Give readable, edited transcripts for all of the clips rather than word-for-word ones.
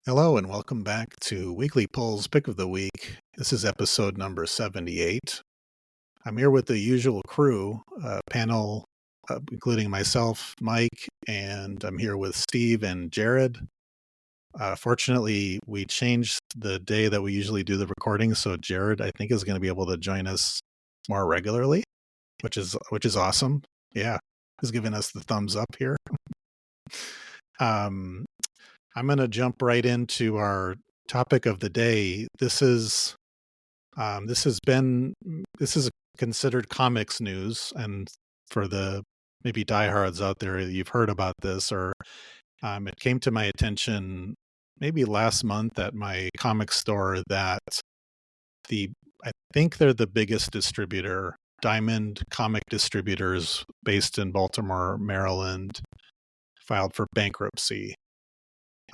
Hello and welcome back to Weekly Polls Pick of the Week. This is episode number 78. I'm here with the usual crew, panel, including myself, Mike, and I'm here with Steve and Jared. Fortunately, we changed the day that we usually do the recording, so Jared, I think, is going to be able to join us more regularly, which is awesome. Yeah, he's giving us the thumbs up here. I'm going to jump right into our topic of the day. This is considered comics news, and for the maybe diehards out there, you've heard about this, or it came to my attention maybe last month at my comic store that I think they're the biggest distributor, Diamond Comic Distributors, based in Baltimore, Maryland, filed for bankruptcy.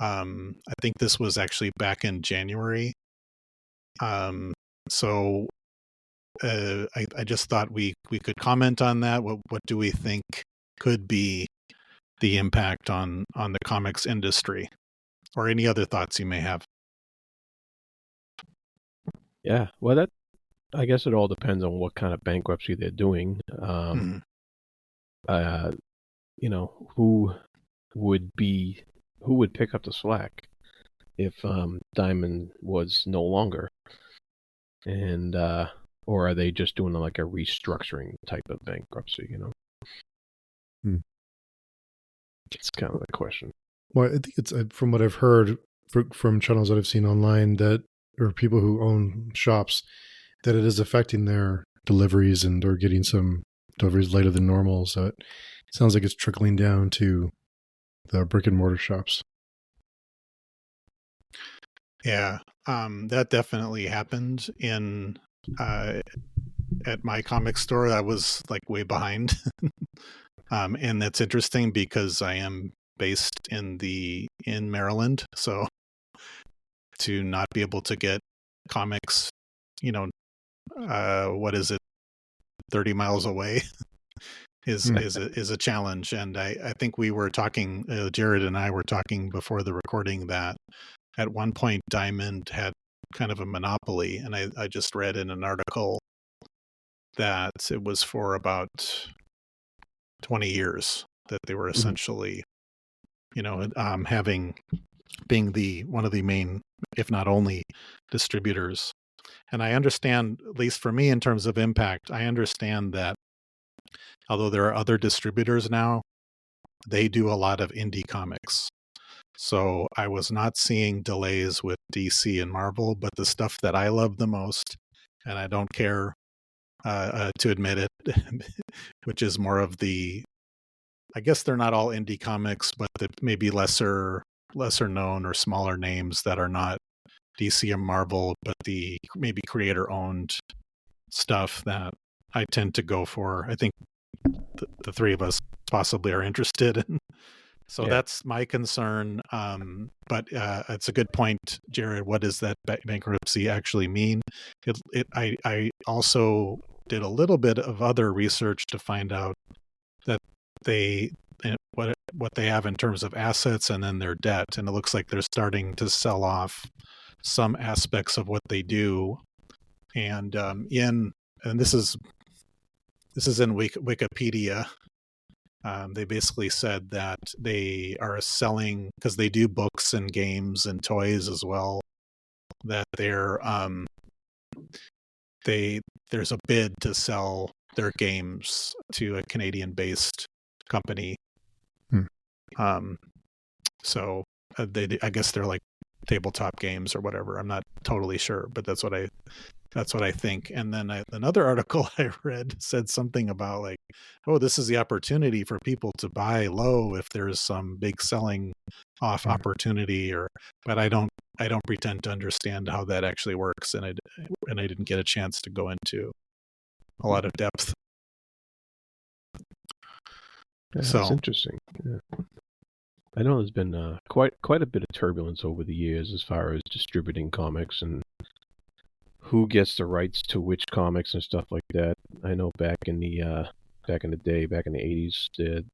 I think this was actually back in January. So I just thought we could comment on that. What do we think could be the impact on the comics industry, or any other thoughts you may have? Yeah, well, I guess it all depends on what kind of bankruptcy they're doing. Who would pick up the slack if Diamond was no longer, and or are they just doing like a restructuring type of bankruptcy? It's kind of the question. Well, I think it's from what I've heard from channels that I've seen online that, or people who own shops, that it is affecting their deliveries and or getting some deliveries later than normal. So it sounds like it's trickling down to the brick and mortar shops. Yeah, that definitely happened at my comic store. I was like way behind. And that's interesting because I am based in Maryland, so to not be able to get comics, what is it, 30 miles away is a challenge. And I think we were talking, Jared and I were talking before the recording, that at one point Diamond had kind of a monopoly, and I just read in an article that it was for about 20 years that they were essentially, being one of the main, if not only, distributors. And I understand, at least for me in terms of impact, I understand that although there are other distributors now, they do a lot of indie comics. So I was not seeing delays with DC and Marvel, but the stuff that I love the most, and I don't care to admit it, which is more of I guess they're not all indie comics, but maybe lesser known or smaller names that are not DC and Marvel, but the maybe creator owned stuff that I tend to go for. I think the three of us possibly are interested in. So that's my concern. But it's a good point, Jared. What does that bankruptcy actually mean? I also did a little bit of other research to find out that what they have in terms of assets and then their debt, and it looks like they're starting to sell off some aspects of what they do. And this is in Wikipedia. They basically said that they are selling, because they do books and games and toys as well, that there's a bid to sell their games to a Canadian-based company. So I guess they're like tabletop games or whatever. I'm not totally sure, but that's what I think. And then another article I read said something about like, oh, this is the opportunity for people to buy low if there's some big selling off opportunity, but I don't pretend to understand how that actually works, and I didn't get a chance to go into a lot of depth. Yeah, that's interesting. Yeah. I know there's been quite a bit of turbulence over the years as far as distributing comics and who gets the rights to which comics and stuff like that. I know back in the day, back in the 80s, the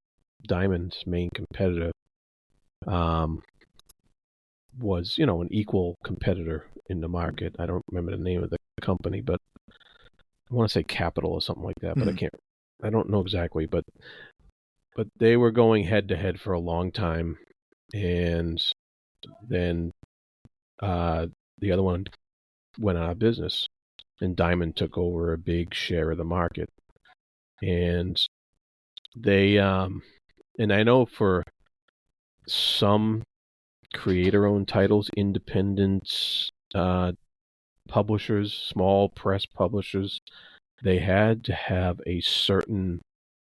Diamond's main competitor was, you know, an equal competitor in the market. I don't remember the name of the company, but I want to say Capital or something like that, but I don't know exactly, but they were going head to head for a long time, and then the other one went out of business, and Diamond took over a big share of the market. And they and I know for some creator-owned titles, independent publishers, small press publishers, they had to have a certain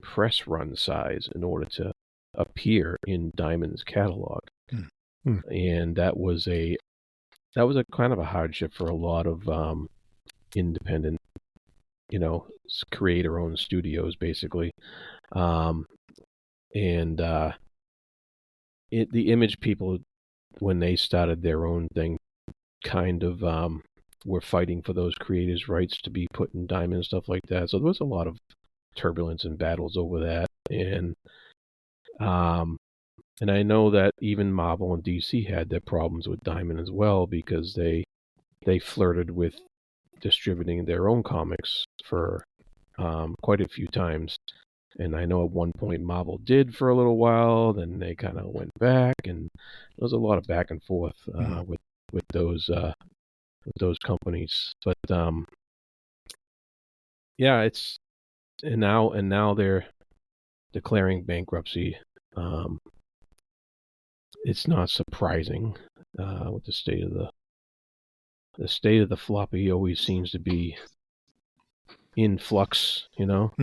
press run size in order to appear in Diamond's catalog. And that was a kind of a hardship for a lot of independent, you know, creator-owned studios, basically. The Image people, when they started their own thing, kind of were fighting for those creators' rights to be put in Diamond and stuff like that. So there was a lot of turbulence and battles over that. And I know that even Marvel and DC had their problems with Diamond as well, because they flirted with distributing their own comics for quite a few times. And I know at one point Marvel did for a little while, then they kind of went back, and there was a lot of back and forth with those companies. But yeah, it's and now they're declaring bankruptcy. It's not surprising with the state of the floppy always seems to be in flux, you know.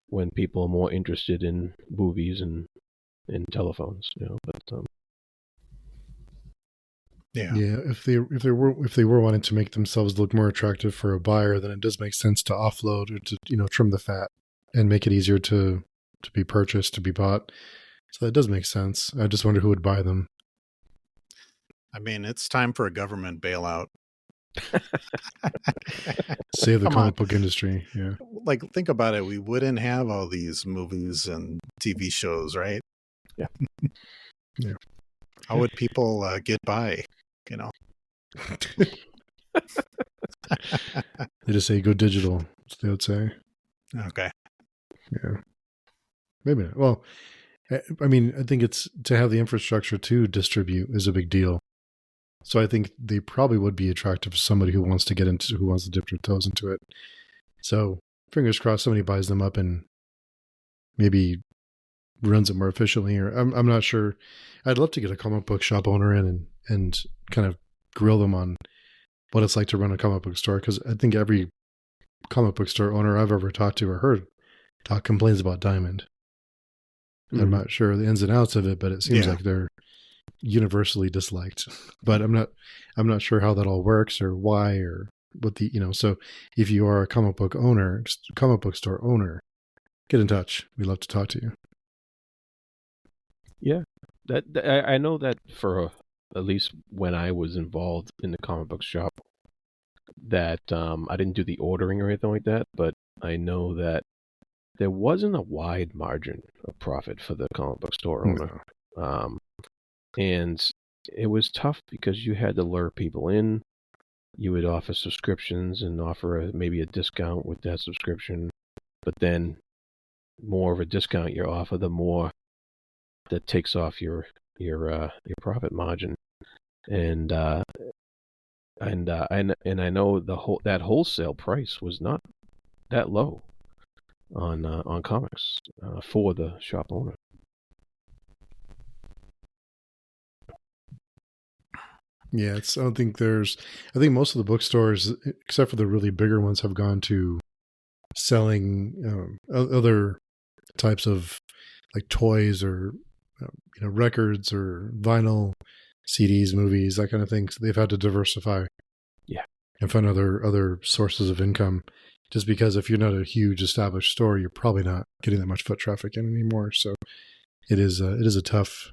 When people are more interested in movies and telephones, you know. But if they were wanting to make themselves look more attractive for a buyer, then it does make sense to offload or to, you know, trim the fat and make it easier to be purchased, to be bought. So that does make sense. I just wonder who would buy them. I mean, it's time for a government bailout. Save the comic book industry. Yeah. Like, think about it. We wouldn't have all these movies and TV shows, right? Yeah. Yeah. How would people get by, you know? They just say go digital. That's what they would say. Okay. Yeah. Maybe not. Well, I mean, I think it's to have the infrastructure to distribute is a big deal. So I think they probably would be attractive to somebody who wants to dip their toes into it. So fingers crossed somebody buys them up and maybe runs it more efficiently. Or I'm not sure. I'd love to get a comic book shop owner in and kind of grill them on what it's like to run a comic book store, because I think every comic book store owner I've ever talked to or heard complains about Diamond. I'm not sure the ins and outs of it, but it seems like they're universally disliked. But I'm not sure how that all works or why or what the, you know. So if you are a comic book store owner, get in touch. We'd love to talk to you. Yeah, that I know that for at least when I was involved in the comic book shop, that I didn't do the ordering or anything like that, but I know that there wasn't a wide margin of profit for the comic book store owner. And it was tough because you had to lure people in. You would offer subscriptions and offer maybe a discount with that subscription, but then more of a discount you offer, the more that takes off your profit margin. And I know that wholesale price was not that low on comics for the shop owner. Yeah, I think most of the bookstores, except for the really bigger ones, have gone to selling other types of like toys or records or vinyl, CDs, movies, that kind of thing. So they've had to diversify. Yeah, and find other sources of income. Just because if you're not a huge established store, you're probably not getting that much foot traffic in anymore. So it is a tough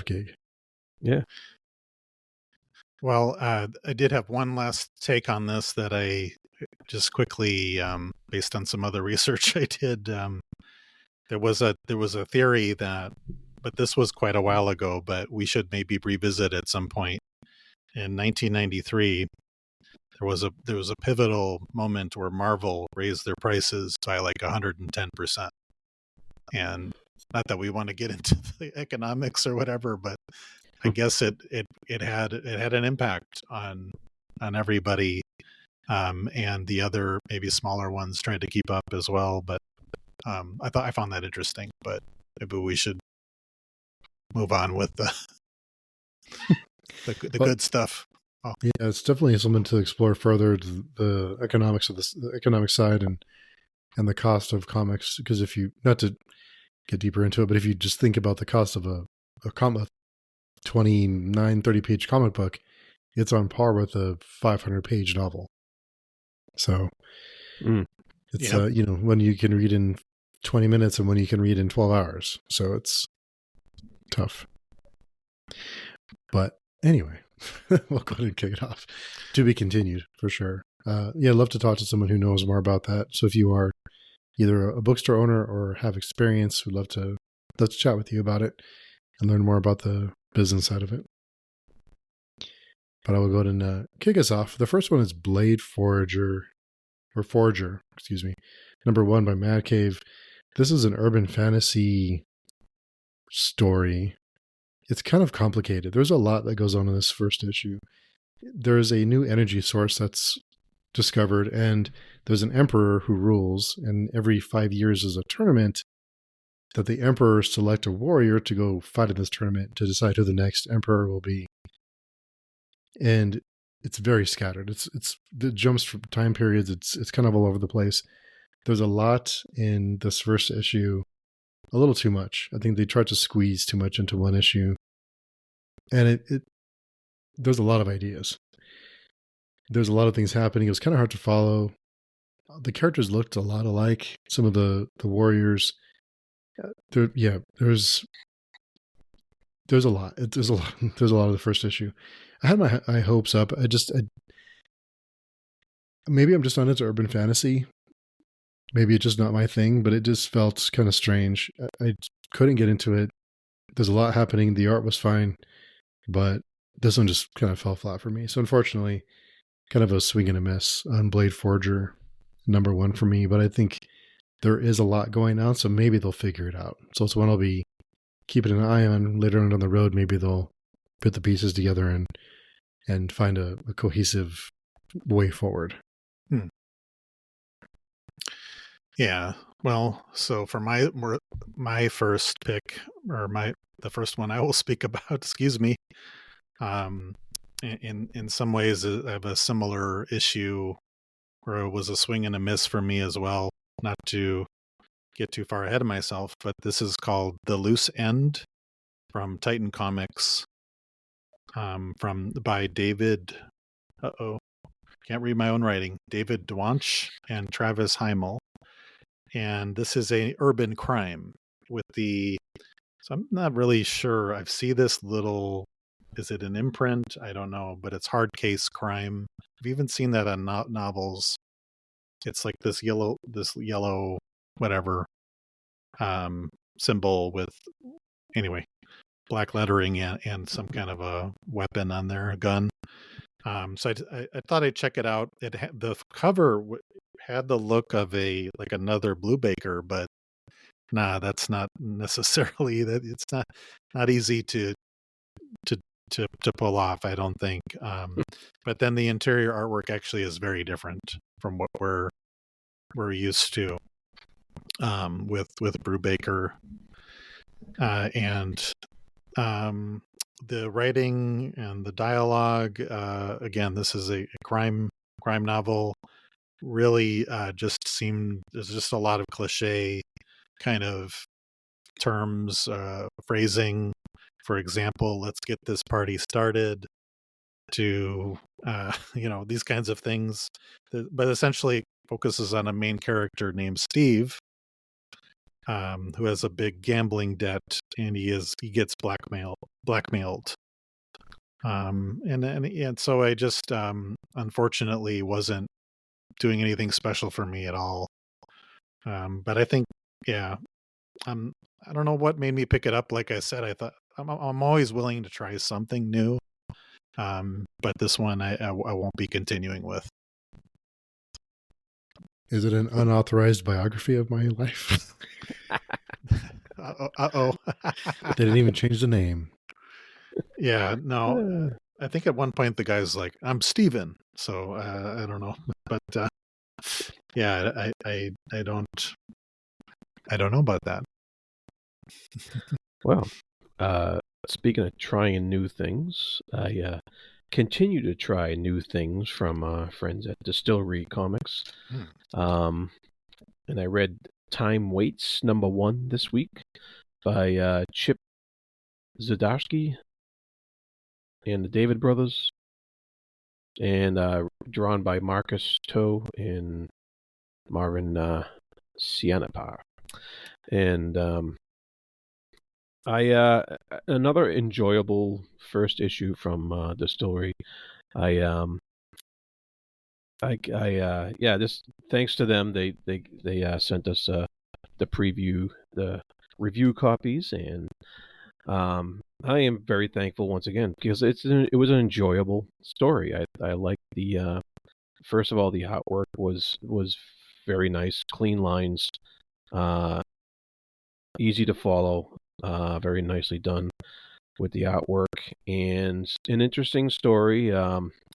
gig. Yeah. Well, I did have one last take on this that I just quickly, based on some other research I did. There was a theory that but this was quite a while ago, but we should maybe revisit at some point. In 1993, there was a pivotal moment where Marvel raised their prices by like 110%. And not that we want to get into the economics or whatever, but I guess it had an impact on everybody, and the other maybe smaller ones tried to keep up as well. But I found that interesting. But maybe we should move on with the good stuff. Oh. Yeah, it's definitely something to explore further, the economics of the economic side and the cost of comics. Because if you, not to get deeper into it, but if you just think about the cost of a 29, 30-page comic book, it's on par with a 500-page novel. So it's, when you can read in 20 minutes and when you can read in 12 hours. So it's tough. But anyway, we'll go ahead and kick it off. To be continued, for sure. I'd love to talk to someone who knows more about that. So if you are either a bookstore owner or have experience, we'd love to chat with you about it and learn more about the business side of it. But I will go ahead and kick us off. The first one is Blade Forger, excuse me. Number 1 by Mad Cave. This is an urban fantasy story. It's kind of complicated. There's a lot that goes on in this first issue. There's a new energy source that's discovered, and there's an emperor who rules, and every 5 years is a tournament that the emperor select a warrior to go fight in this tournament to decide who the next emperor will be. And it's very scattered. It jumps from time periods. It's kind of all over the place. There's a lot in this first issue, a little too much. I think they tried to squeeze too much into one issue. And there's a lot of ideas. There's a lot of things happening. It was kind of hard to follow. The characters looked a lot alike. Some of the warriors. There's a lot. There's a lot of the first issue. I had my hopes up. Maybe I'm just not into urban fantasy. Maybe it's just not my thing, but it just felt kind of strange. I couldn't get into it. There's a lot happening. The art was fine, but this one just kind of fell flat for me. So unfortunately, kind of a swing and a miss on Blade Forger, number 1 for me. But I think there is a lot going on, so maybe they'll figure it out. So it's one I'll be keeping an eye on later on down the road. Maybe they'll put the pieces together and find a cohesive way forward. Yeah. Well, so for my first pick, or the first one I will speak about, excuse me, in some ways I have a similar issue where it was a swing and a miss for me as well. Not to get too far ahead of myself, but this is called The Loose End from Titan Comics, by David, can't read my own writing, David Dwanch and Travis Heimel. And this is a urban crime so I'm not really sure. I've seen this little, is it an imprint? I don't know, but it's hard case crime. I've even seen that on novels. It's like this yellow, whatever, symbol with, anyway, black lettering and some kind of a weapon on there, a gun. So I thought I'd check it out. The cover had the look of another Brubaker, but nah, that's not necessarily that. It's not easy to pull off, I don't think. But then the interior artwork actually is very different from what we're used to with Brubaker, and the writing and the dialogue. Again, this is a crime novel. Really, there's just a lot of cliche kind of terms, phrasing. For example, let's get this party started, to these kinds of things. But essentially it focuses on a main character named Steve, who has a big gambling debt, and he gets blackmailed. And so I just unfortunately wasn't doing anything special for me at all. But I think, I don't know what made me pick it up. Like I said, I thought I'm always willing to try something new. But this one I won't be continuing with. Is it an unauthorized biography of my life? Uh-oh. They didn't even change the name. Yeah, no. I think at one point the guy's like, "I'm Steven." So I don't know, but yeah, I don't know about that. Well, speaking of trying new things, I continue to try new things from friends at Distillery Comics. And I read Time Waits #1 this week by Chip Zdarsky and the David Brothers, and drawn by Marcus Toe and Marvin Sianapar. And another enjoyable first issue from Distillery. This thanks to them, they sent us the preview, the review copies, and I am very thankful once again because it was an enjoyable story. I like the first of all, the artwork was very nice, clean lines, easy to follow, very nicely done with the artwork, and an interesting story.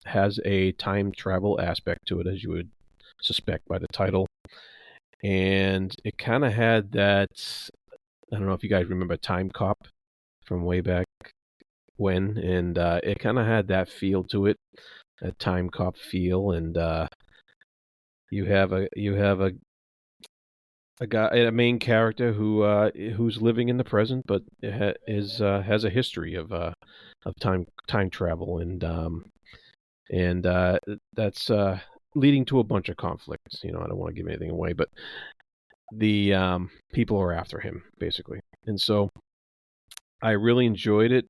Has a time travel aspect to it, as you would suspect by the title, and it kind of had that. I don't know if you guys remember Time Cop from way back when, and it kind of had that feel to it, that Time Cop feel, and you have a guy, a main character who's living in the present, but has a history of time travel, and that's leading to a bunch of conflicts. I don't want to give anything away, but the people are after him basically, and so I really enjoyed it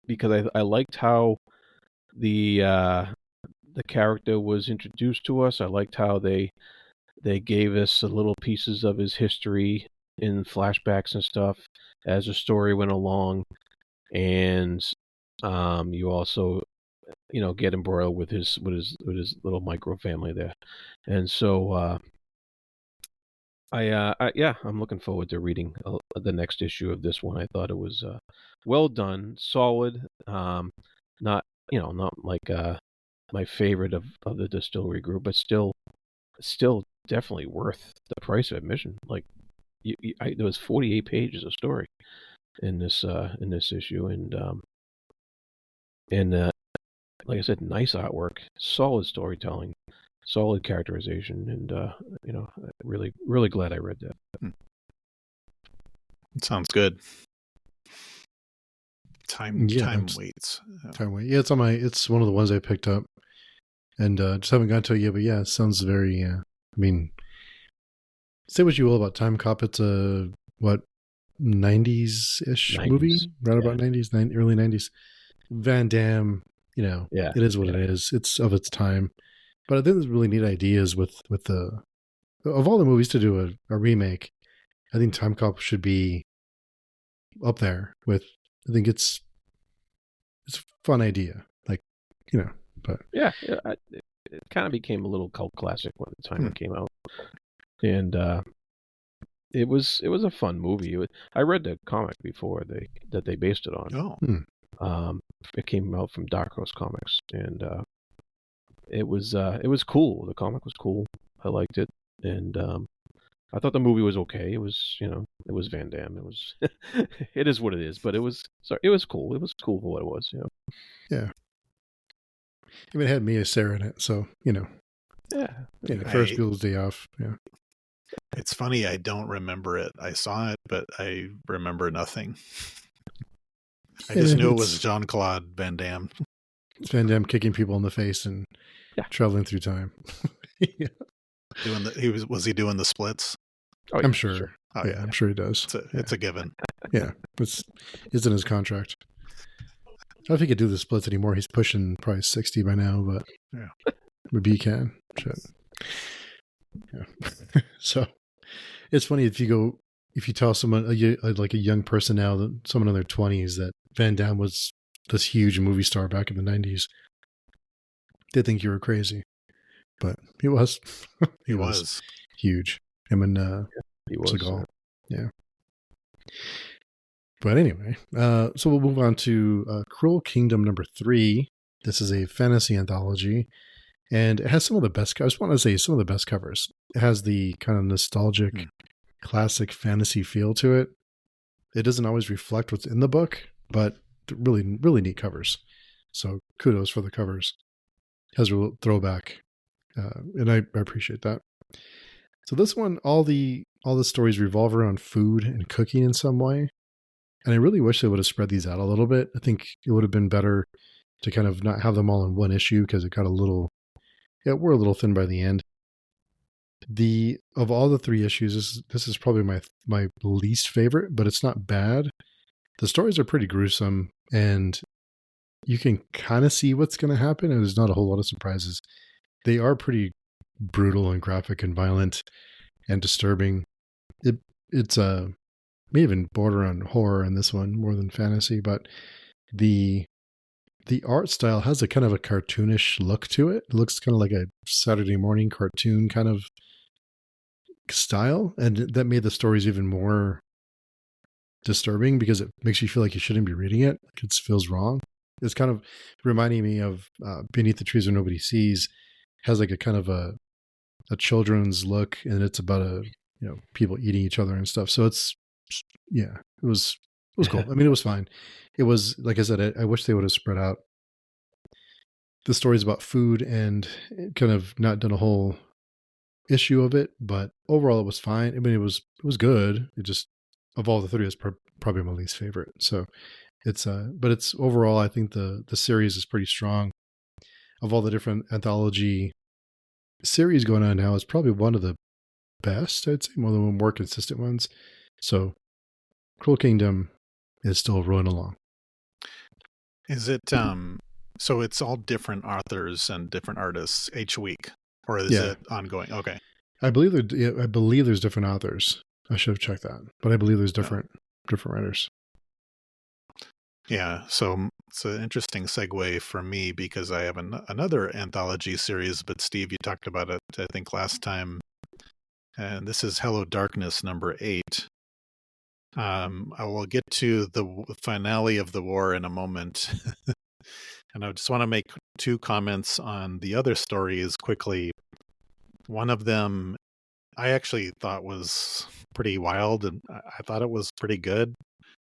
because I liked how the character was introduced to us. I liked how they gave us little pieces of his history in flashbacks and stuff as the story went along, and you also get embroiled with his little micro family there, and so I'm looking forward to reading the next issue of this one. I thought it was well done, solid. Not like my favorite of the Distillery group, but still definitely worth the price of admission. Like there was 48 pages of story in this issue, and like I said, nice artwork, solid storytelling, solid characterization, and really, really glad I read that. It sounds good. Time Waits. Time Waits. Yeah, it's one of the ones I picked up, and just haven't gotten to it yet. But yeah, it sounds very. I mean, say what you will about Time Cop. It's a 90s-ish movie, right about 90s, early 90s. Van Damme. It is what it is. It's of its time. But I think there's really neat ideas with the of all the movies to do a remake. I think Time Cop should be up there with. I think it's a fun idea, but it kind of became a little cult classic when the time it came out, and it was a fun movie. I read the comic before that they based it on. It came out from Dark Horse Comics, and it was cool. The comic was cool. I liked it, and I thought the movie was okay. It was it was Van Damme. It was it is what it is, but it was cool. It was cool for what it was. Yeah. I mean, it had Mia Sara in it, so Yeah. Ferris Bueller's Day Off. Yeah. It's funny. I don't remember it. I saw it, but I remember nothing. I just knew it was Jean-Claude Van Damme. It's Van Damme kicking people in the face and traveling through time. Yeah. Was he doing the splits? Oh, I'm sure. Oh, yeah, I'm sure he does. It's a given. Yeah, it's in his contract. I don't know if he could do the splits anymore. He's pushing probably 60 by now, but maybe he can. Shit. Yeah. So it's funny if you go, if you tell someone like a young person now, that someone in their 20s, that Van Damme was this huge movie star back in the 90s, they think you were crazy, but he was. He was huge. Him and he was. Seagal. Yeah. But anyway, so we'll move on to Cruel Kingdom number 3. This is a fantasy anthology, and it has some of the best. I just want to say some of the best covers. It has the kind of nostalgic, classic fantasy feel to it. It doesn't always reflect what's in the book, but really, really neat covers. So kudos for the covers. It has a real throwback, and I appreciate that. So this one, all the stories revolve around food and cooking in some way. And I really wish they would have spread these out a little bit. I think it would have been better to kind of not have them all in one issue, because it got we're a little thin by the end. Of all the 3 issues, this is probably my least favorite, but it's not bad. The stories are pretty gruesome, and you can kind of see what's going to happen, and there's not a whole lot of surprises. They are pretty brutal and graphic and violent and disturbing. It's may even border on horror in this one more than fantasy, but the art style has a kind of a cartoonish look to it. It looks kind of like a Saturday morning cartoon kind of style, and that made the stories even more disturbing because it makes you feel like you shouldn't be reading it. It feels wrong. It's kind of reminding me of Beneath the Trees Where Nobody Sees. It has like a kind of a children's look, and it's about people eating each other and stuff. So it was cool. I mean, it was fine. It was, like I said, I wish they would have spread out the stories about food and kind of not done a whole issue of it, but overall it was fine. I mean, it was good. It just, of all the 3, it's probably my least favorite. So but it's overall, I think the series is pretty strong. Of all the different anthology series going on now, it's probably one of the best, I'd say, one of the more consistent ones. So Cruel Kingdom is still rolling along. Is it so it's all different authors and different artists each week, or is it ongoing? Okay. I believe there's different authors. I should have checked that, but I believe there's different writers. Yeah, so it's an interesting segue for me because I have another anthology series, but Steve, you talked about it, I think, last time, and this is Hello Darkness number 8. I will get to the finale of the war in a moment, and I just want to make 2 comments on the other stories quickly. One of them I actually thought was pretty wild, and I thought it was pretty good,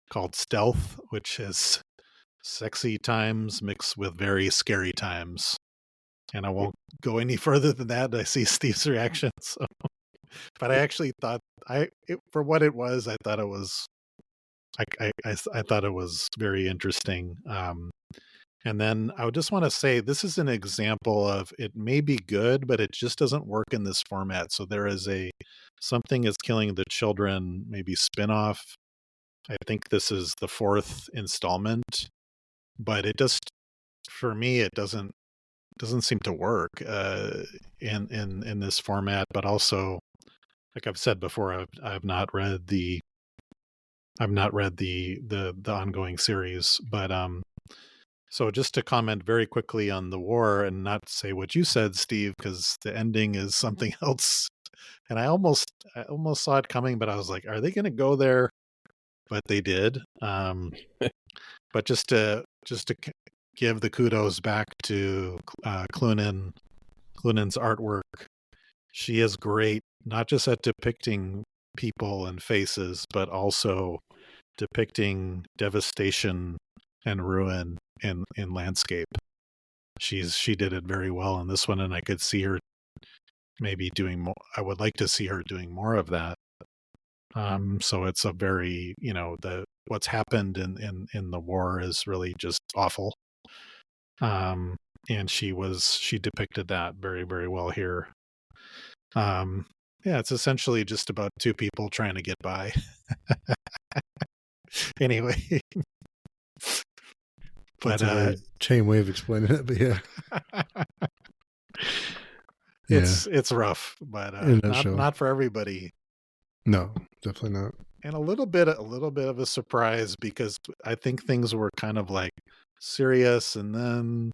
called Stealth, which is sexy times mixed with very scary times. And I won't go any further than that. I see Steve's reaction. So. But I actually thought, for what it was, I thought it was, I thought it was very interesting. And then I would just want to say, this is an example of, it may be good, but it just doesn't work in this format. So there is Something is Killing the Children, maybe spinoff. I think this is the 4th installment, but it just, for me, it doesn't seem to work in this format. But also, like I've said before, I've not read the ongoing series. But so just to comment very quickly on the war and not say what you said, Steve, because the ending is something else. And I almost saw it coming, but I was like, are they going to go there? But they did. But just to give the kudos back to Clunen's artwork. She is great, not just at depicting people and faces, but also depicting devastation and ruin in landscape. She did it very well in this one, and I could see her maybe doing more. I would like to see her doing more of that. So it's a very, what's happened in the war is really just awful. And she depicted that very, very well here. Yeah, it's essentially just about 2 people trying to get by. Anyway. But that's a chain way of explaining it, but yeah. It's rough, but not for everybody. No, definitely not. and a little bit of a surprise because I think things were kind of like serious and then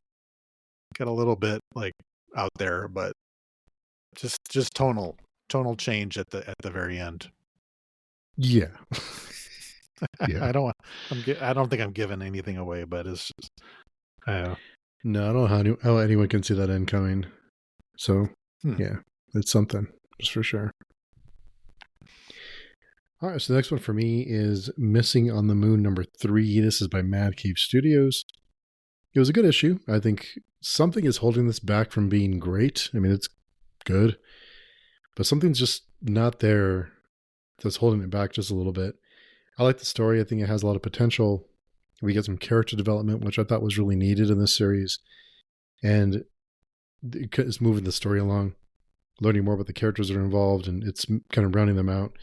got a little bit like out there, but just tonal change at the very end. Yeah. Yeah. I don't think I'm giving anything away, but it's just no, I don't know how anyone can see that end coming. So yeah, it's something, just for sure. All right, so the next one for me is Missing on the Moon #3. This is by Mad Cave Studios. It was a good issue. I think something is holding this back from being great. I mean, it's good, but something's just not there that's holding it back just a little bit. I like the story. I think it has a lot of potential. We get some character development, which I thought was really needed in this series. And it's moving the story along, learning more about the characters that are involved, and it's kind of rounding them out.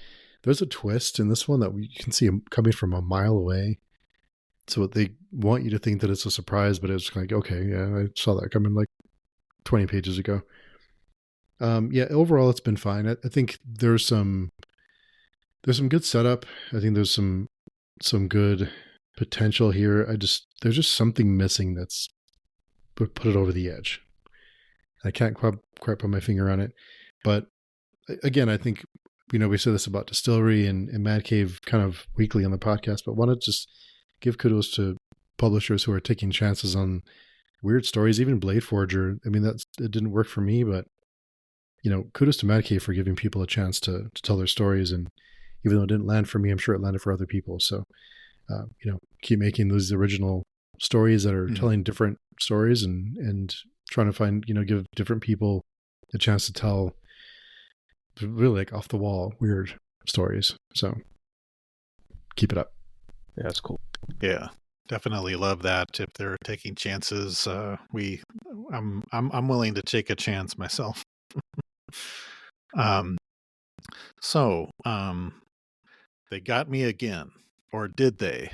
There's a twist in this one that you can see coming from a mile away. So they want you to think that it's a surprise, but it's like, okay, yeah, I saw that coming like 20 pages ago. Yeah, overall, it's been fine. I think there's some good setup. I think there's some good potential here. There's just something missing that's put it over the edge. I can't quite put my finger on it. But again, I think, we say this about Distillery and Mad Cave kind of weekly on the podcast, but want to just give kudos to publishers who are taking chances on weird stories, even Blade Forger. I mean, it didn't work for me, but kudos to Mad Cave for giving people a chance to tell their stories. And even though it didn't land for me, I'm sure it landed for other people. So, keep making those original stories that are telling different stories and trying to find, give different people a chance to tell really like off the wall, weird stories. So keep it up. Yeah, that's cool. Yeah, definitely love that. If they're taking chances, I'm willing to take a chance myself. So they got me again, or did they?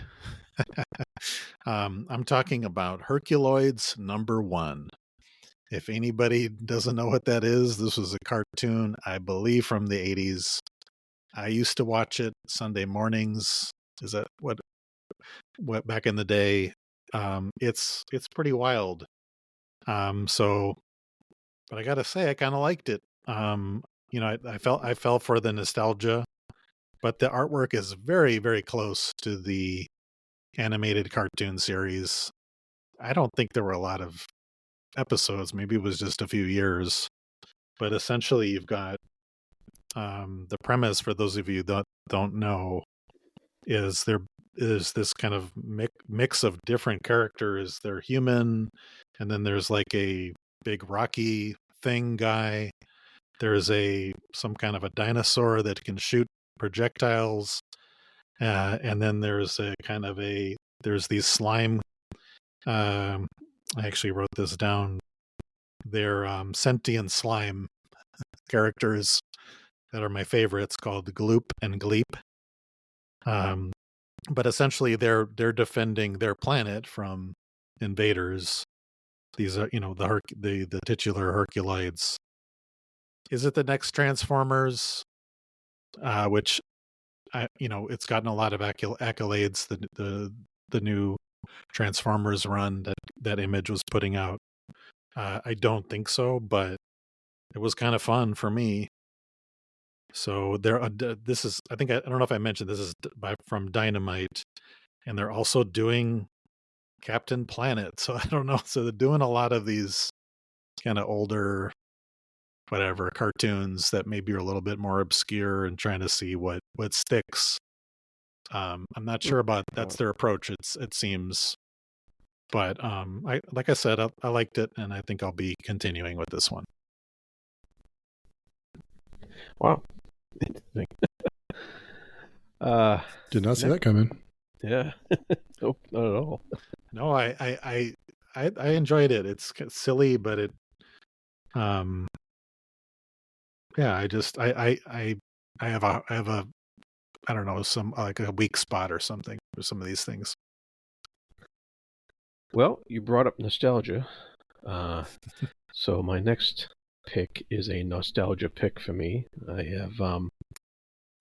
I'm talking about Herculoids #1. If anybody doesn't know what that is, this was a cartoon, I believe, from the 80s. I used to watch it Sunday mornings. Is that what back in the day? It's pretty wild. But I gotta say, I kind of liked it. I fell for the nostalgia, but the artwork is very, very close to the animated cartoon series. I don't think there were a lot of episodes. Maybe it was just a few years, but essentially you've got the premise, for those of you that don't know, is there is this kind of mix of different characters. They're human, and then there's like a big rocky thing guy. There's some kind of a dinosaur that can shoot projectiles, and then there's there's these slime. I actually wrote this down. They're sentient slime characters that are my favorites, called Gloop and Gleep. But essentially, they're defending their planet from invaders. These are, the titular Herculoids. Is it the next Transformers? Which, it's gotten a lot of accolades. The new Transformers run that Image was putting out. I don't think so, but it was kind of fun for me. So this is, I don't know if I mentioned, this is from Dynamite, and they're also doing Captain Planet. So I don't know. So they're doing a lot of these kind of older, whatever, cartoons that maybe are a little bit more obscure and trying to see what sticks. I'm not sure about that's their approach. It seems, but like I said, I liked it, and I think I'll be continuing with this one. Wow. Interesting. Did not see that coming. Yeah. Nope, not at all. No, I enjoyed it. It's silly, but it yeah, I have a I don't know, some like a weak spot or something for some of these things. Well, you brought up nostalgia. So my next pick is a nostalgia pick for me. I have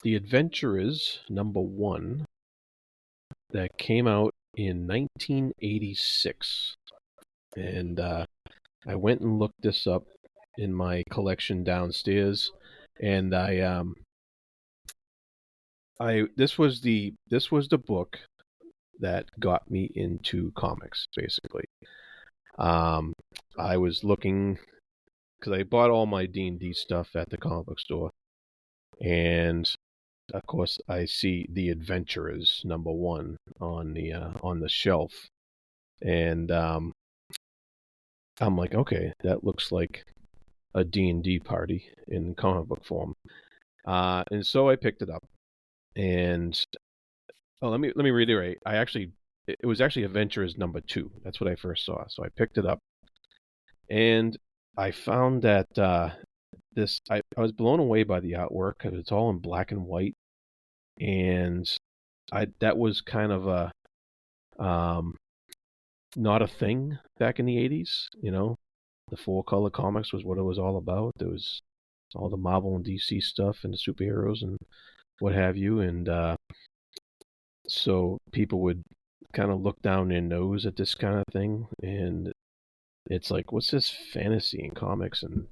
The Adventurers #1 that came out in 1986. And I went and looked this up in my collection downstairs, and this was the book that got me into comics, basically. I was looking, because I bought all my D&D stuff at the comic book store, and of course I see The Adventurers #1 on the shelf, and I'm like, okay, that looks like a D&D party in comic book form, and so I picked it up. And let me reiterate. It was actually Adventurers #2. That's what I first saw. So I picked it up, and I found that I was blown away by the artwork, because it's all in black and white, and that was kind of a not a thing back in the 80s. The 4-color comics was what it was all about. There was all the Marvel and DC stuff and the superheroes and what have you, and so people would kind of look down their nose at this kind of thing, and it's like, what's this fantasy in comics and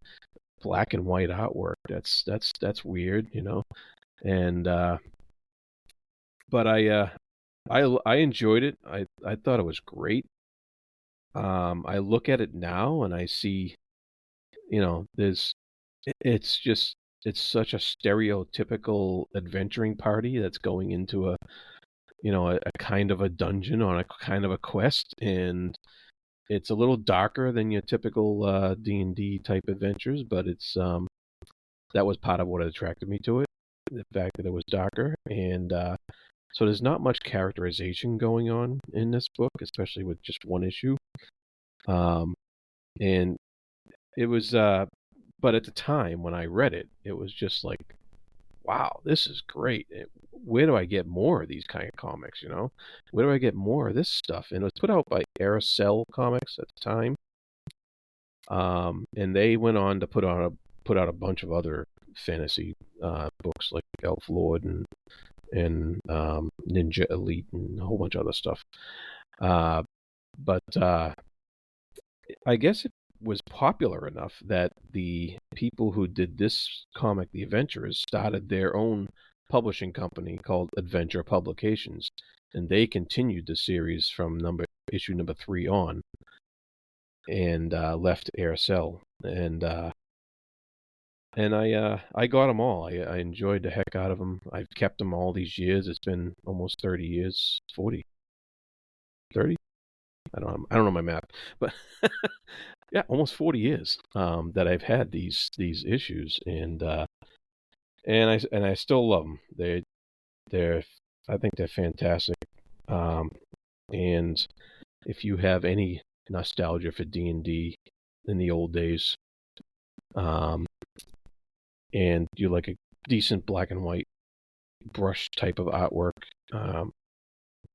black and white artwork? That's weird, And but I enjoyed it. I thought it was great. I look at it now and I see, it's such a stereotypical adventuring party that's going into a kind of a dungeon on a kind of a quest, and it's a little darker than your typical D&D type adventures, but it's that was part of what attracted me to it, the fact that it was darker, and so there's not much characterization going on in this book, especially with just one issue, and it was but at the time when I read it, it was just like, wow, this is great. Where do I get more of these kind of comics, Where do I get more of this stuff? And it was put out by Aircel Comics at the time. And they went on to put out a bunch of other fantasy books, like Elf Lord and Ninja Elite and a whole bunch of other stuff. But I guess it was popular enough that the people who did this comic, The Adventurers, started their own publishing company called Adventure Publications, and they continued the series from issue number 3 on, and left Aircel, and I got them all. I enjoyed the heck out of them. I've kept them all these years. It's been almost 30 years, 40, 30. I don't know my math, but yeah, almost 40 years that I've had these issues, and I still love them. I think they're fantastic. And if you have any nostalgia for D&D in the old days, and you like a decent black and white brush type of artwork,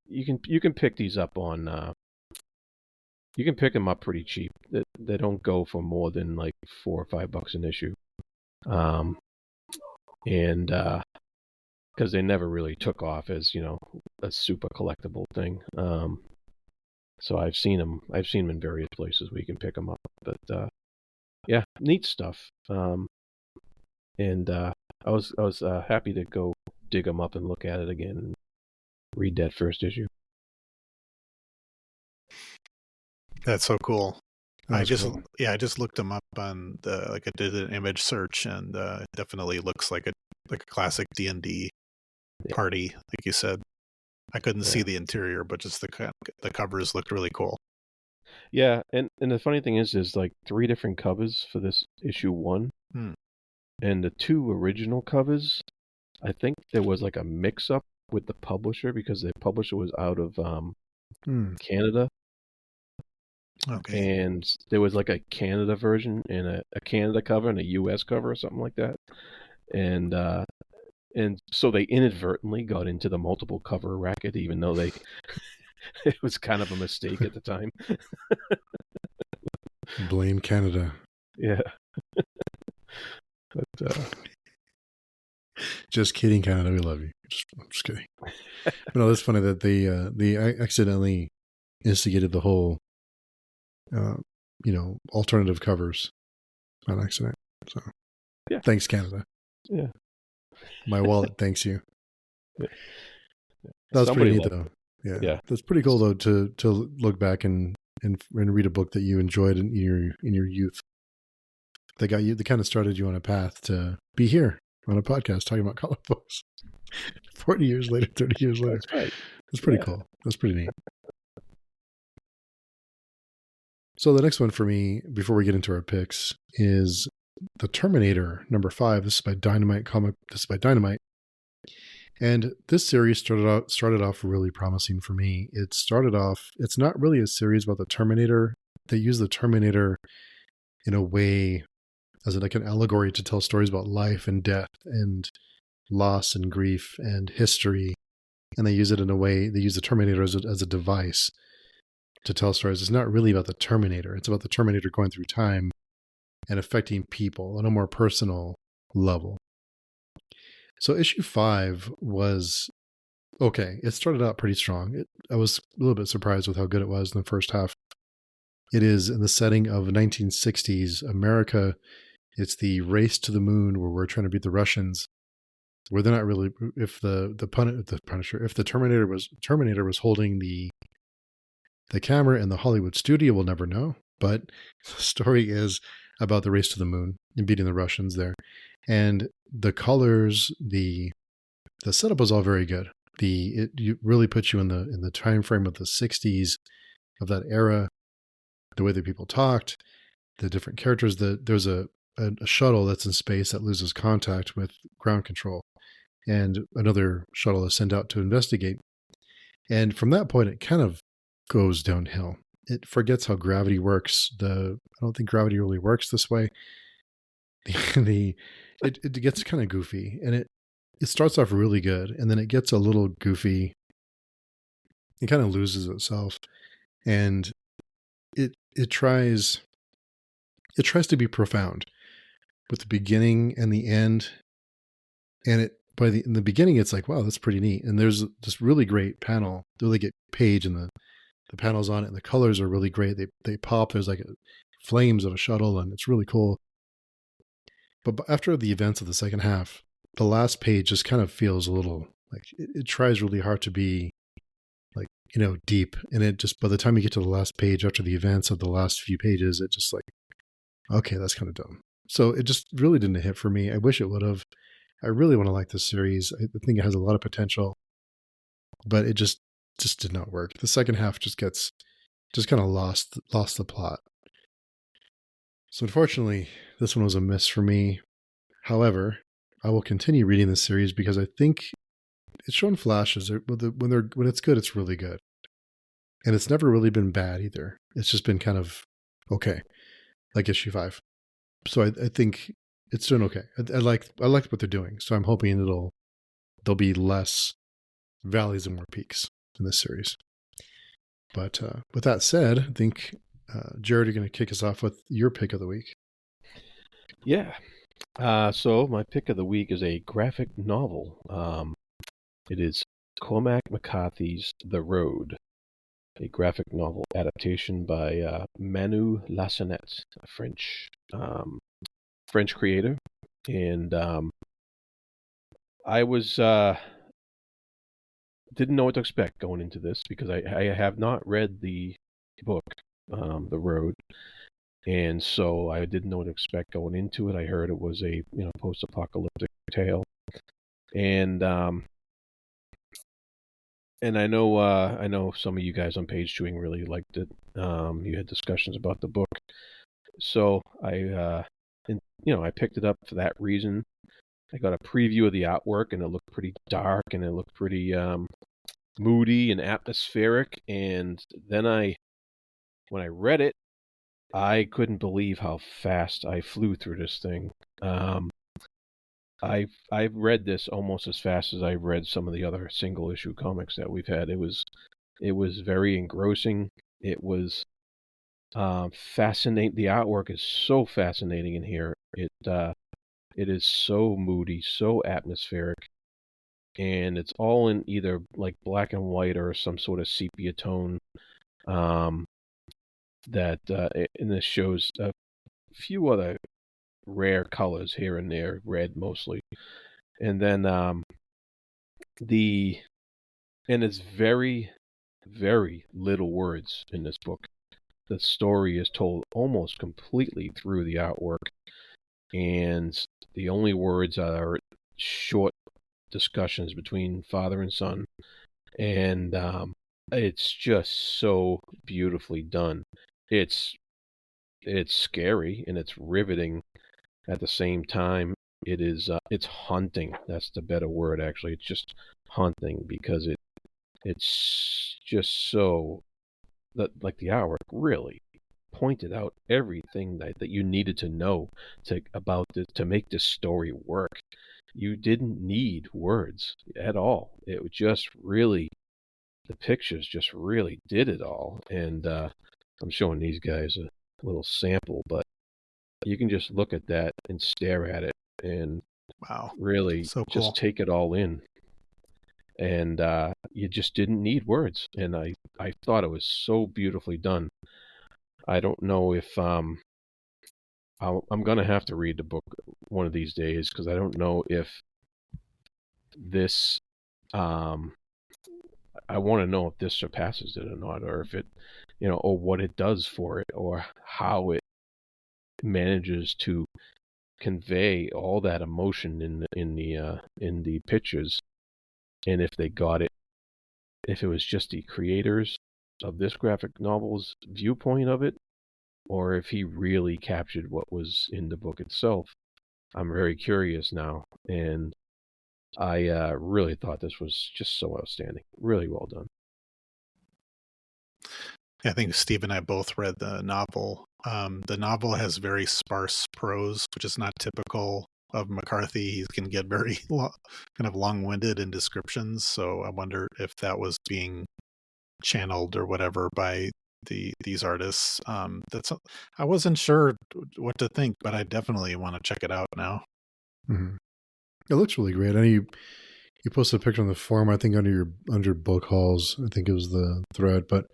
you can pick these up on. You can pick them up pretty cheap. They don't go for more than like $4 or $5 an issue, and because they never really took off as a super collectible thing. So I've seen them in various places where you can pick them up. But yeah, neat stuff. And I was happy to go dig them up and look at it again and read that first issue. That's so cool. I just cool. looked them up on I did an image search, and it definitely looks like a classic D&D party, like you said. I couldn't see the interior, but just the covers looked really cool. Yeah, and the funny thing is like 3 different covers for this issue 1, and the 2 original covers, I think there was like a mix-up with the publisher, because the publisher was out of Canada. Okay. And there was like a Canada version and a Canada cover and a US cover or something like that. And so they inadvertently got into the multiple cover racket, even though it was kind of a mistake at the time. Blame Canada. Yeah. But Just kidding, Canada. We love you. I'm just kidding. But no, it's funny that they accidentally instigated the whole, alternative covers on accident. So, yeah. Thanks, Canada. Yeah. My wallet thanks you. Yeah. That's pretty neat, though. Yeah. That's pretty cool, though, to look back and read a book that you enjoyed in your youth. That kind of started you on a path to be here on a podcast talking about comic books. 40 years later, 30 years later. That's right. That's pretty cool. That's pretty neat. So the next one for me, before we get into our picks, is The Terminator #5. This is by Dynamite. And this series started off really promising for me. It's not really a series about the Terminator. They use the Terminator in a way as like an allegory to tell stories about life and death and loss and grief and history. And they use it in a way, they use the Terminator as a device to tell stories. It's not really about the Terminator. It's about the Terminator going through time and affecting people on a more personal level. So issue 5 was okay. It started out pretty strong. I was a little bit surprised with how good it was in the first half. It is in the setting of 1960s America. It's the race to the moon where we're trying to beat the Russians. Where they're not really. If the Punisher, if the Terminator was holding the camera in the Hollywood studio, we'll never know. But the story is about the race to the moon and beating the Russians there. And the colors, the setup was all very good. It really puts you in the time frame of the 60s of that era, the way that people talked, the different characters. There's a shuttle that's in space that loses contact with ground control, and another shuttle is sent out to investigate. And from that point, it kind of goes downhill. It forgets how gravity works. I don't think gravity really works this way. It gets kind of goofy, and it starts off really good, and then it gets a little goofy. It kind of loses itself, and it tries to be profound with the beginning and the end. And in the beginning, it's like, wow, that's pretty neat. And there's this really great panel. They really get page and the panels on it, and the colors are really great. They pop. There's like flames of a shuttle, and it's really cool. But after the events of the second half, the last page just kind of feels a little like it tries really hard to be like, deep. And it just, by the time you get to the last page after the events of the last few pages, it just like, okay, that's kind of dumb. So it just really didn't hit for me. I wish it would have. I really want to like this series. I think it has a lot of potential, but it just did not work. The second half just kind of lost the plot. So unfortunately, this one was a miss for me. However, I will continue reading this series because I think it's shown flashes. When it's good, it's really good. And it's never really been bad either. It's just been kind of okay, like issue 5. So I think it's doing okay. I like what they're doing. So I'm hoping there'll be less valleys and more peaks in this series. But with that said, I think Jared, you're going to kick us off with your pick of the week. Yeah. So my pick of the week is a graphic novel. It is Cormac McCarthy's The Road, a graphic novel adaptation by Manu Lassonette, a French creator. And I was didn't know what to expect going into this because I have not read the book, The Road. And so I didn't know what to expect going into it. I heard it was a post-apocalyptic tale, and I know some of you guys on Page Chewing really liked it. You had discussions about the book, so I picked it up for that reason. I got a preview of the artwork, and it looked pretty dark, and it looked pretty moody and atmospheric. And then when I read it, I couldn't believe how fast I flew through this thing. I've read this almost as fast as I've read some of the other single issue comics that we've had. It was very engrossing. It was fascinating. The artwork is so fascinating in here. It is so moody, so atmospheric, and it's all in either like black and white or some sort of sepia tone. And this shows a few other rare colors here and there, red mostly, and then and it's very, very little words in this book. The story is told almost completely through the artwork, and the only words are short discussions between father and son, and it's just so beautifully done. It's scary and it's riveting at the same time. It's haunting. That's the better word, actually. It's just haunting because it's just so that, like, the artwork really pointed out everything that you needed to know to make this story work. You didn't need words at all. It was just really, the pictures just really did it all. And I'm showing these guys a little sample, but you can just look at that and stare at it and wow, really so cool. Just take it all in. And you just didn't need words. And I thought it was so beautifully done. I don't know if I'm going to have to read the book one of these days, because I don't know if this, I want to know if this surpasses it or not, or if it, or what it does for it, or how it manages to convey all that emotion in the pictures, and if they got it, if it was just the creators of this graphic novel's viewpoint of it, or if he really captured what was in the book itself. I'm very curious now, and I really thought this was just so outstanding. Really well done. I think Steve and I both read the novel. The novel has very sparse prose, which is not typical of McCarthy. He can get very kind of long-winded in descriptions, so I wonder if that was being channeled or whatever by these artists. I wasn't sure what to think, but I definitely want to check it out now. Mm-hmm. It looks really great. I know you posted a picture on the forum, I think under book hauls, I think it was the thread, but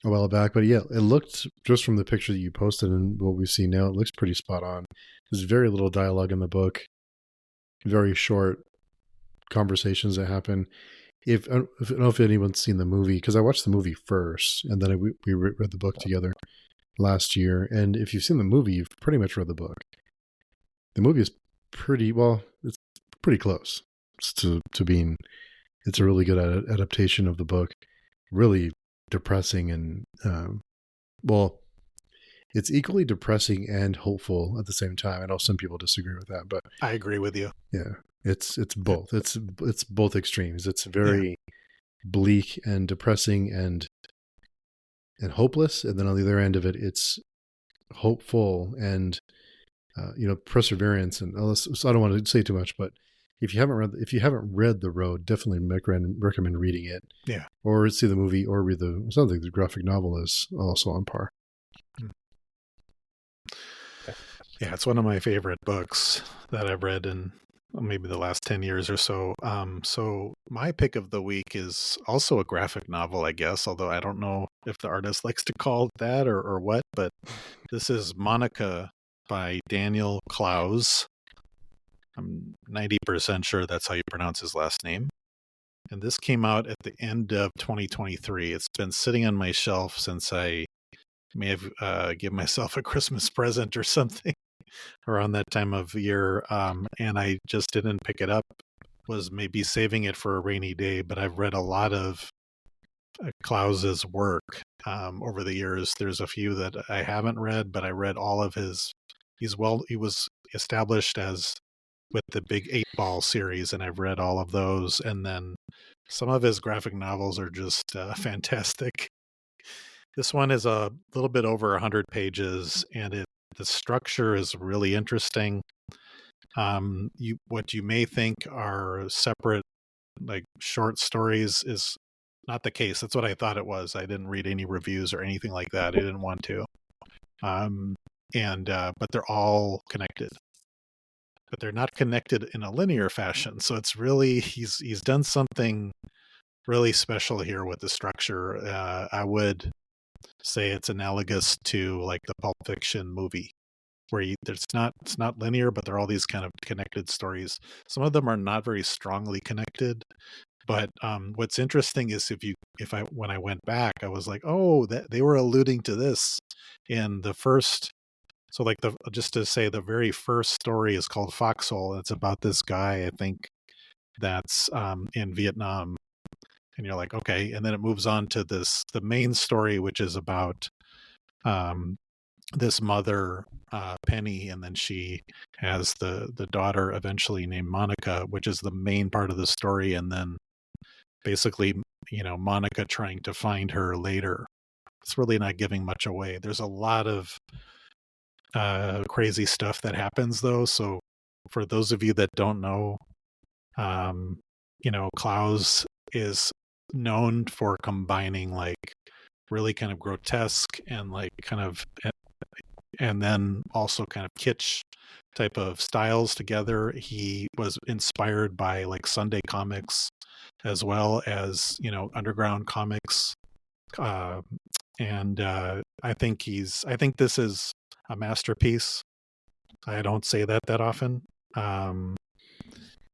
a while back. But yeah, it looked, just from the picture that you posted and what we see now, it looks pretty spot on. There's very little dialogue in the book, very short conversations that happen. I don't know if anyone's seen the movie, because I watched the movie first, and then we read the book together last year. And if you've seen the movie, you've pretty much read the book. The movie is it's pretty close to being. It's a really good adaptation of the book. Really depressing and it's equally depressing and hopeful at the same time. I know some people disagree with that, but I agree with you. Yeah, it's both. It's both extremes. It's very bleak and depressing and hopeless, and then on the other end of it, it's hopeful and perseverance. And so I don't want to say too much, but if you haven't read The Road, definitely recommend reading it. Yeah, or see the movie, or read something. The graphic novel is also on par. Yeah, it's one of my favorite books that I've read in maybe the last 10 years or so. So my pick of the week is also a graphic novel, I guess, although I don't know if the artist likes to call it that or what, but this is Monica by Daniel Clowes. I'm 90% sure that's how you pronounce his last name. And this came out at the end of 2023. It's been sitting on my shelf since I may have given myself a Christmas present or something around that time of year, and I just didn't pick it up. Was maybe saving it for a rainy day, but I've read a lot of Clowes's work over the years. There's a few that I haven't read, but I read all of his. He was established as with the Big 8 Ball series, and I've read all of those. And then some of his graphic novels are just fantastic. This one is a little bit over 100 pages, and the structure is really interesting. What you may think are separate, like short stories, is not the case. That's what I thought it was. I didn't read any reviews or anything like that. I didn't want to. But they're all connected. but they're not connected in a linear fashion. So it's really, he's done something really special here with the structure. I would say it's analogous to like the Pulp Fiction movie, where it's not linear, but there are all these kind of connected stories. Some of them are not very strongly connected, but what's interesting is when I went back, I was like, oh, that they were alluding to this in the first. So like just to say, the very first story is called Foxhole. It's about this guy, I think, that's in Vietnam. And you're like, okay. And then it moves on to the main story, which is about this mother, Penny, and then she has the daughter eventually named Monica, which is the main part of the story. And then basically, Monica trying to find her later. It's really not giving much away. There's a lot of crazy stuff that happens though. So for those of you that don't know, Klaus is known for combining like really kind of grotesque and like kind of, and then also kind of kitsch type of styles together. He was inspired by like Sunday comics as well as, underground comics. And I think this is a masterpiece. I don't say that often.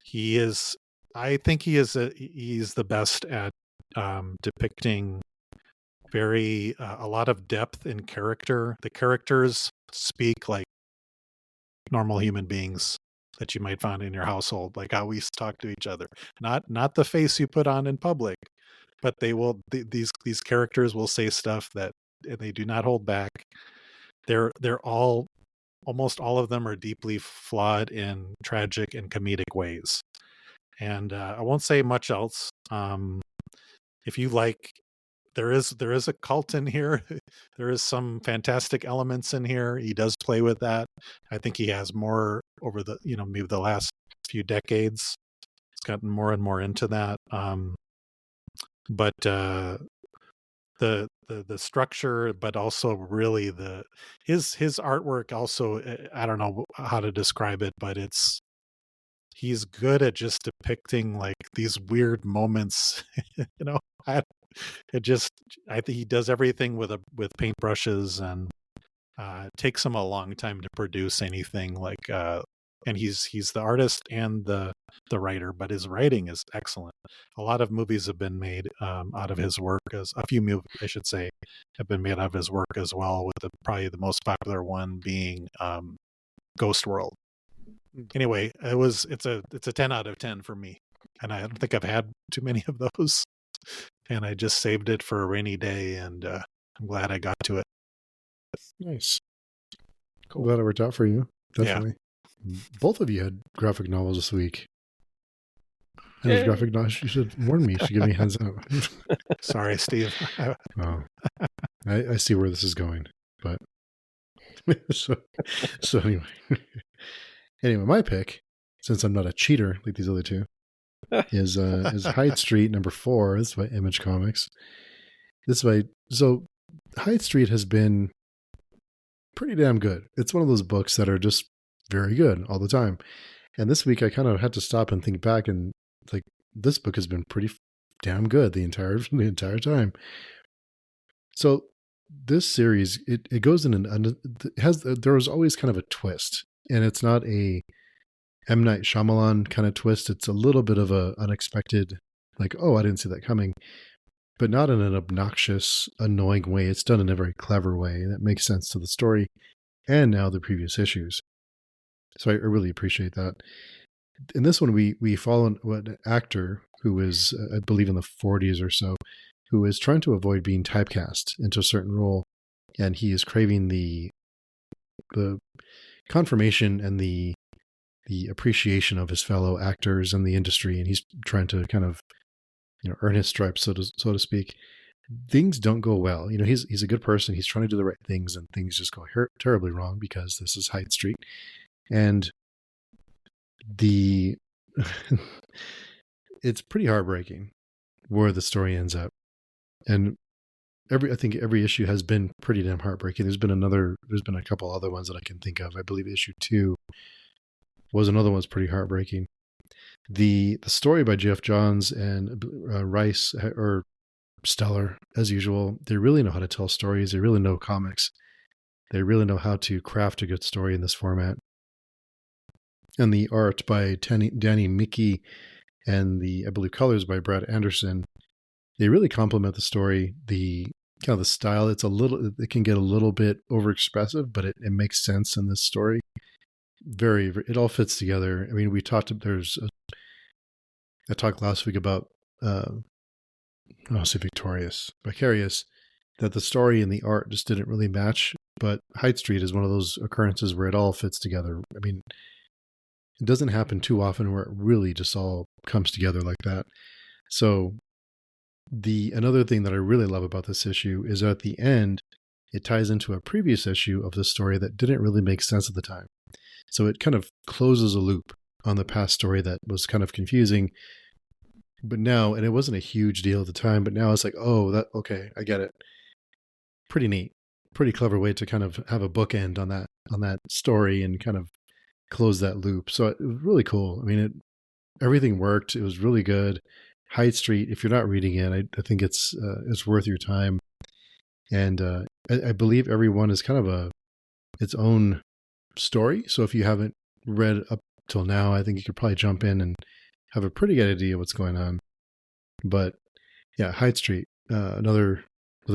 He's the best at depicting a lot of depth in character. The characters speak like normal human beings that you might find in your household, like how we talk to each other. Not the face you put on in public, but these characters will say stuff that they do not hold back. They're almost all of them are deeply flawed in tragic and comedic ways. And I won't say much else. If you like, there is a cult in here. There is some fantastic elements in here. He does play with that. I think he has more over the, maybe the last few decades. It's gotten more and more into that. But the structure, but also really his artwork also, I don't know how to describe it, but he's good at just depicting like these weird moments. I think he does everything with paintbrushes, and it takes him a long time to produce anything like and he's the artist and the writer, but his writing is excellent. A lot of movies have been made out of his work, a few movies, I should say, have been made out of his work as well, with probably the most popular one being Ghost World. Anyway, it's a 10 out of 10 for me, and I don't think I've had too many of those, and I just saved it for a rainy day, and I'm glad I got to it. Nice. Cool. Glad it worked out for you. Definitely. Yeah. Both of you had graphic novels this week. And graphic novels, you should warn me. You should give me a hands up. Sorry, Steve. Oh, I see where this is going, but so anyway, my pick, since I'm not a cheater like these other two, is Hyde Street #4. This is by Image Comics. So Hyde Street has been pretty damn good. It's one of those books that are just very good all the time. And this week I kind of had to stop and think back, and like, this book has been pretty damn good the entire time. So this series, it goes in there was always kind of a twist, and it's not a M. Night Shyamalan kind of twist. It's a little bit of a unexpected, like, oh, I didn't see that coming, but not in an obnoxious, annoying way. It's done in a very clever way that makes sense to the story and now the previous issues. So I really appreciate that. In this one, we follow an actor who is, I believe, in the 40s or so, who is trying to avoid being typecast into a certain role, and he is craving the confirmation and the appreciation of his fellow actors in the industry, and he's trying to kind of earn his stripes, so to speak. Things don't go well. He's a good person. He's trying to do the right things, and things just go terribly wrong because this is Hyde Street. And it's pretty heartbreaking where the story ends up. And I think every issue has been pretty damn heartbreaking. There's been a couple other ones that I can think of. I believe issue 2 was another one that's pretty heartbreaking. The story by Geoff Johns and Rice are stellar, as usual. They really know how to tell stories. They really know comics. They really know how to craft a good story in this format. And the art by Danny Mickey and I believe colors by Brad Anderson, they really complement the story. The kind of the style, it can get a little bit overexpressive, but it makes sense in this story. It all fits together. I mean, I talked last week about, Vicarious, that the story and the art just didn't really match, but Hyde Street is one of those occurrences where it all fits together. I mean, it doesn't happen too often where it really just all comes together like that. So another thing that I really love about this issue is at the end, it ties into a previous issue of the story that didn't really make sense at the time. So it kind of closes a loop on the past story that was kind of confusing. But now, and it wasn't a huge deal at the time, but now it's like, okay, I get it. Pretty neat. Pretty clever way to kind of have a bookend on that story and kind of close that loop. So it was really cool. I mean, everything worked. It was really good. Hyde Street, if you're not reading it, I think it's worth your time. And I believe every one is kind of its own story. So if you haven't read up till now, I think you could probably jump in and have a pretty good idea what's going on. But yeah, Hyde Street, another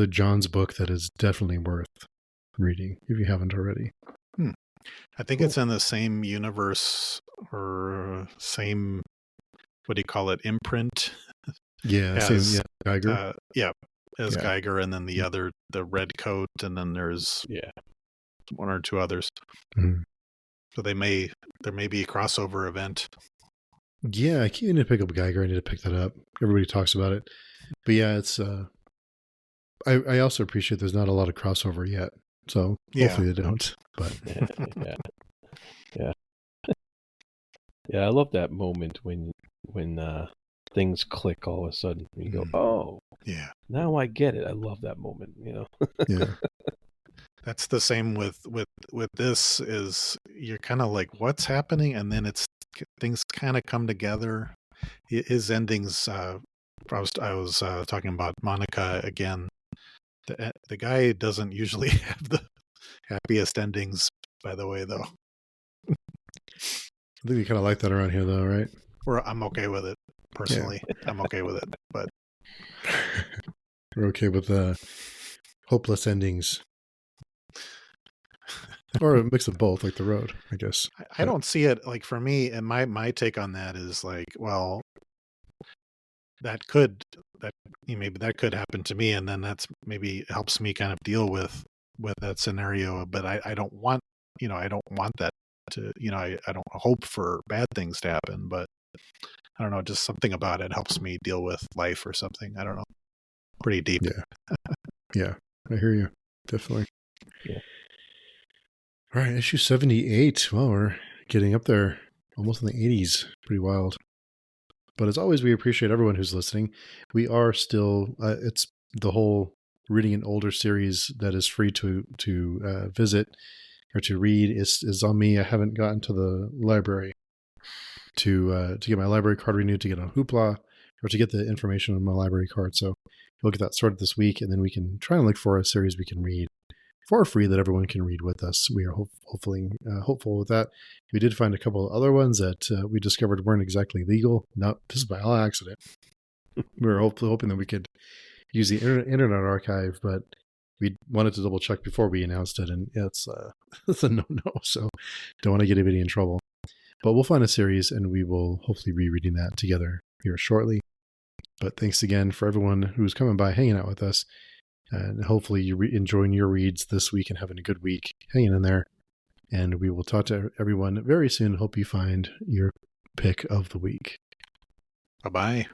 John's book that is definitely worth reading if you haven't already. I think it's in the same universe or same, what do you call it, imprint? Yeah, Geiger. As Geiger, and then the Red Coat, and then there's one or two others. Mm-hmm. So there may be a crossover event. Yeah, I keep need to pick up Geiger. I need to pick that up. Everybody talks about it, but yeah, it's. I also appreciate there's not a lot of crossover yet, so hopefully they don't. But yeah. I love that moment when things click all of a sudden. You go, oh, yeah, now I get it. I love that moment. Yeah. That's the same with this. Is you're kind of like, what's happening, and then things kind of come together. His endings. I was talking about Monica again. The guy doesn't usually have the happiest endings, by the way, though. I think we kind of like that around here, though, right? Or I'm okay with it personally. Yeah. I'm okay with it, but we're okay with hopeless endings. Or a mix of both, like The Road, I guess. I don't see it, like, for me, and my take on that is like, well, maybe that could happen to me, and then that's maybe helps me kind of deal with that scenario. But I don't want, I don't want that to, I don't hope for bad things to happen, but I don't know, just something about it helps me deal with life or something. I don't know. Pretty deep. Yeah. Yeah. I hear you. Definitely. Yeah. All right. Issue 78. Well, we're getting up there almost in the 80s. Pretty wild. But as always, we appreciate everyone who's listening. We are still, it's the whole reading an older series that is free to visit or to read is on me. I haven't gotten to the library to get my library card renewed, to get on Hoopla, or to get the information on my library card. So we'll get that sorted this week, and then we can try and look for a series we can read for free that everyone can read with us. We are hopeful with that. We did find a couple of other ones that we discovered weren't exactly legal. No, this is by all accident. We were hoping that we could use the Internet Archive, but we wanted to double check before we announced it, and it's a no-no, so don't want to get anybody in trouble. But we'll find a series, and we will hopefully be reading that together here shortly. But thanks again for everyone who's coming by, hanging out with us. And hopefully you're enjoying your reads this week and having a good week, hanging in there. And we will talk to everyone very soon. Hope you find your pick of the week. Bye-bye.